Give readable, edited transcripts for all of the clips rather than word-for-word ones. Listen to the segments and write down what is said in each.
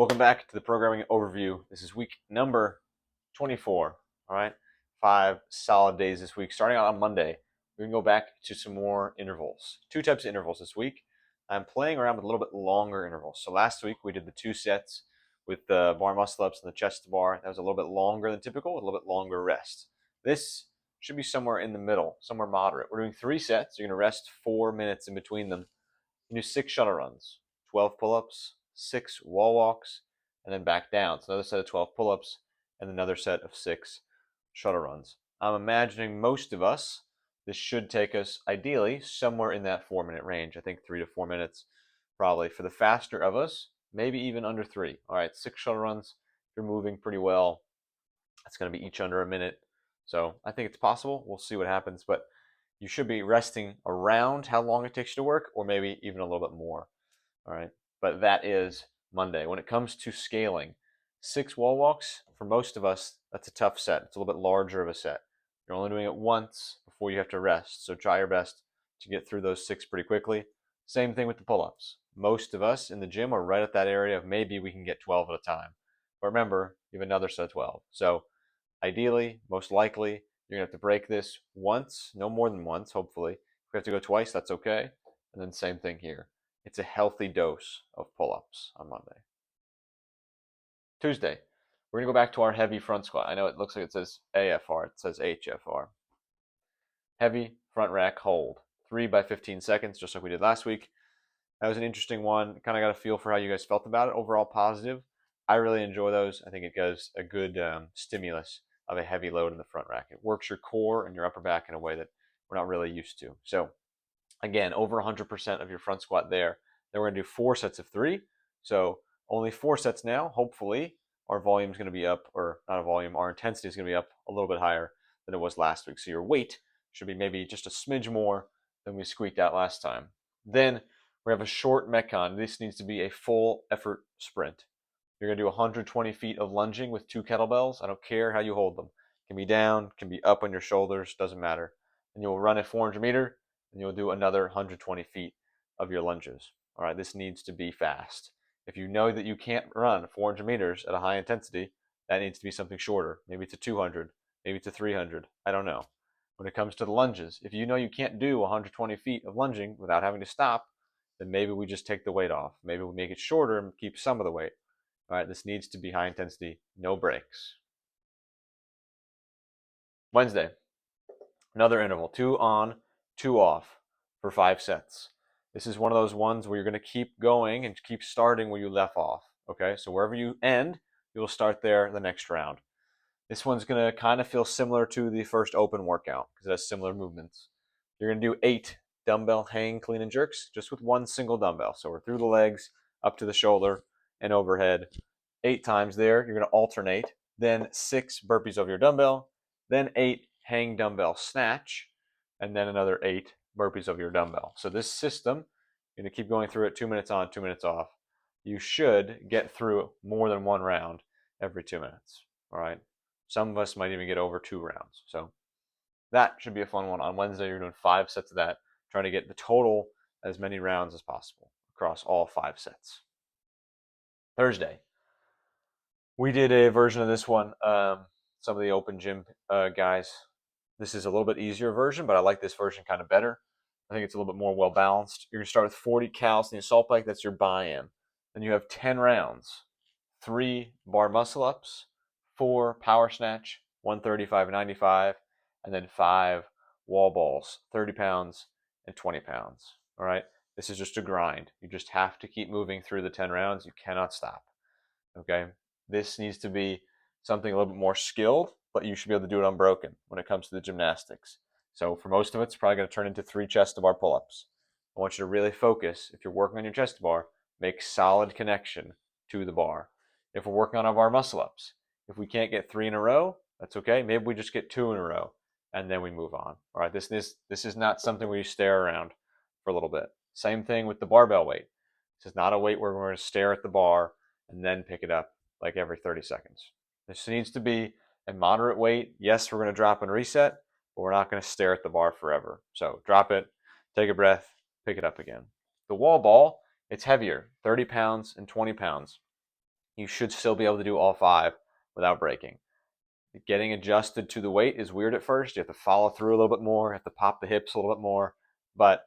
Welcome back to the programming overview. This is week number 24. All right, 5 solid days this week. Starting out on Monday, we're gonna go back to some more intervals. Two types of intervals this week. I'm playing around with a little bit longer intervals. So last week we did the 2 sets with the bar muscle ups and the chest to bar. That was a little bit longer than typical, with a little bit longer rest. This should be somewhere in the middle, somewhere moderate. We're doing 3 sets. You're gonna rest 4 minutes in between them. You do 6 shuttle runs, 12 pull-ups, 6 wall walks, and then back down. So another set of 12 pull-ups and another set of 6 shuttle runs. I'm imagining most of us, this should take us ideally somewhere in that 4-minute range. I think 3 to 4 minutes probably. For the faster of us, maybe even under 3. All right, 6 shuttle runs, if you're moving pretty well, it's going to be each under a minute. So I think it's possible. We'll see what happens, but you should be resting around how long it takes you to work, or maybe even a little bit more. All right, but that is Monday. When it comes to scaling, 6 wall walks, for most of us, that's a tough set. It's a little bit larger of a set. You're only doing it once before you have to rest, so try your best to get through those 6 pretty quickly. Same thing with the pull-ups. Most of us in the gym are right at that area of maybe we can get 12 at a time. But remember, you have another set of 12. So ideally, most likely, you're going to have to break this once, no more than once, hopefully. If we have to go twice, that's okay. And then same thing here. It's a healthy dose of pull-ups on Monday. Tuesday, we're going to go back to our heavy front squat. I know it looks like it says AFR. It says HFR. Heavy front rack hold. 3 by 15 seconds, just like we did last week. That was an interesting one. Kind of got a feel for how you guys felt about it. Overall positive. I really enjoy those. I think it gives a good stimulus of a heavy load in the front rack. It works your core and your upper back in a way that we're not really used to. So again, over 100% of your front squat there. Then we're going to do 4 sets of 3. So only 4 sets now. Hopefully our volume is going to be up, or not a volume, our intensity is going to be up a little bit higher than it was last week. So your weight should be maybe just a smidge more than we squeaked out last time. Then we have a short Metcon. This needs to be a full effort sprint. You're going to do 120 feet of lunging with 2 kettlebells. I don't care how you hold them. It can be down, can be up on your shoulders, doesn't matter. And you'll run a 400 meter, and you'll do another 120 feet of your lunges. All right, this needs to be fast. If you know that you can't run 400 meters at a high intensity, that needs to be something shorter. Maybe it's a 200, maybe it's a 300. I don't know. When it comes to the lunges, if you know you can't do 120 feet of lunging without having to stop, then maybe we just take the weight off. Maybe we make it shorter and keep some of the weight. All right, this needs to be high intensity, no breaks. Wednesday, another interval, 2 on, 2 off for 5 sets. This is one of those ones where you're going to keep going and keep starting where you left off. Okay, so wherever you end, you'll start there the next round. This one's going to kind of feel similar to the first open workout because it has similar movements. You're going to do 8 dumbbell hang, clean, and jerks just with 1 single dumbbell. So we're through the legs, up to the shoulder, and overhead. 8 times there. You're going to alternate. Then 6 burpees over your dumbbell. Then 8 hang dumbbell snatch. And then another 8 burpees over your dumbbell. So this system, you're going to keep going through it 2 minutes on, 2 minutes off. You should get through more than 1 round every 2 minutes. All right. Some of us might even get over 2 rounds. So that should be a fun one. On Wednesday, you're doing 5 sets of that, trying to get the total as many rounds as possible across all 5 sets. Thursday, we did a version of this one. Some of the open gym guys, this is a little bit easier version, but I like this version kind of better. I think it's a little bit more well balanced. You're going to start with 40 cals in the assault bike. That's your buy-in. Then you have 10 rounds, 3 bar muscle ups, 4 power snatch, 135-95, and then 5 wall balls, 30 pounds and 20 pounds. All right. This is just a grind. You just have to keep moving through the 10 rounds. You cannot stop. Okay. This needs to be something a little bit more skilled, but you should be able to do it unbroken when it comes to the gymnastics. So for most of it, it's probably going to turn into 3 chest to bar pull-ups. I want you to really focus. If you're working on your chest to bar, make solid connection to the bar. If we're working on our bar muscle ups, if we can't get 3 in a row, that's okay. Maybe we just get 2 in a row and then we move on. All right, this is not something where you stare around for a little bit. Same thing with the barbell weight. This is not a weight where we're going to stare at the bar and then pick it up like every 30 seconds. This needs to be a moderate weight. Yes, we're going to drop and reset, but we're not going to stare at the bar forever. So drop it, take a breath, pick it up again. The wall ball, it's heavier, 30 pounds and 20 pounds. you should still be able to do all 5 without breaking. Getting adjusted to the weight is weird at first. You have to follow through a little bit more, you have to pop the hips a little bit more, but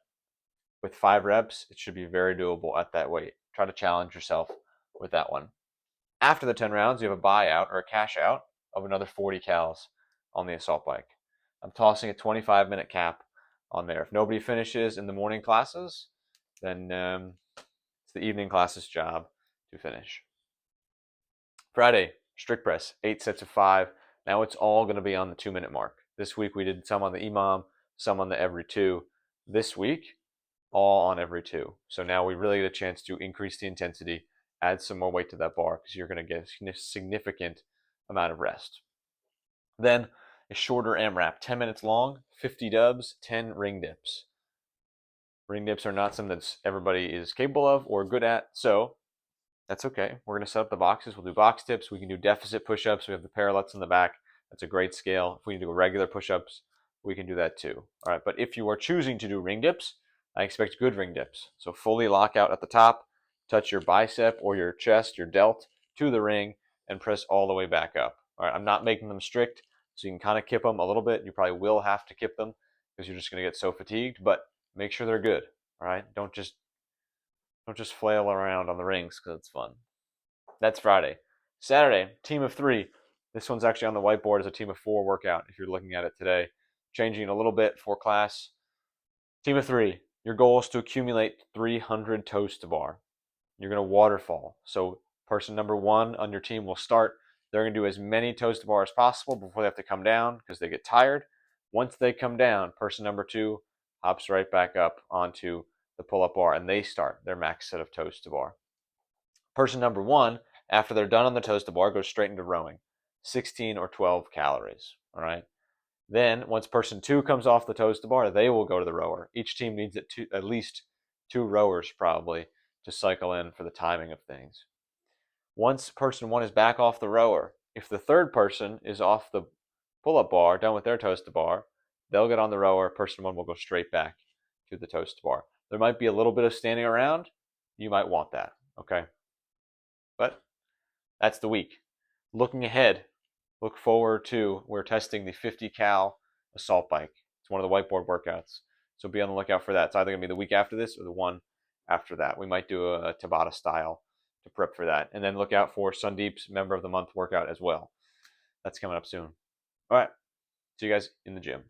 with 5 reps, it should be very doable at that weight. Try to challenge yourself with that one. After the 10 rounds, you have a buyout or a cash out of another 40 cals on the assault bike. I'm tossing a 25-minute cap on there. If nobody finishes in the morning classes, then it's the evening classes' job to finish. Friday, strict press, 8 sets of 5. Now it's all going to be on the 2-minute mark. This week we did some on the EMOM, some on the every 2. This week, all on every 2. So now we really get a chance to increase the intensity, add some more weight to that bar because you're going to get a significant amount of rest. Then a shorter AMRAP, 10 minutes long, 50 dubs, 10 ring dips. Ring dips are not something that everybody is capable of or good at, so that's okay. We're going to set up the boxes. We'll do box tips. We can do deficit push-ups. We have the parallettes in the back. That's a great scale. If we do regular push-ups, we can do that too. All right, but if you are choosing to do ring dips, I expect good ring dips. So fully lock out at the top, touch your bicep or your chest, your delt, to the ring, and press all the way back up. All right, I'm not making them strict, so you can kind of kip them a little bit. You probably will have to kip them because you're just going to get so fatigued, but make sure they're good. All right, don't just flail around on the rings because it's fun. That's Friday. Saturday, team of 3. This one's actually on the whiteboard as a team of 4 workout if you're looking at it today. Changing it a little bit for class. Team of 3. Your goal is to accumulate 300 toes to bar. You're going to waterfall. So person number 1 on your team will start. They're going to do as many toes to bar as possible before they have to come down because they get tired. Once they come down, person number 2 hops right back up onto the pull-up bar and they start their max set of toes to bar. Person number 1, after they're done on the toes to bar, goes straight into rowing, 16 or 12 calories. All right. Then once person 2 comes off the toes to bar, they will go to the rower. Each team needs at least 2 rowers probably to cycle in for the timing of things. Once person 1 is back off the rower, if the third person is off the pull-up bar, done with their toes to bar, they'll get on the rower. Person 1 will go straight back to the toes to bar. There might be a little bit of standing around. You might want that, okay? But that's the week. Looking ahead, look forward to, we're testing the 50 cal assault bike. It's one of the whiteboard workouts. So be on the lookout for that. It's either going to be the week after this or the one after that. We might do a Tabata style to prep for that. And then look out for Sundeep's Member of the Month workout as well. That's coming up soon. All right. See you guys in the gym.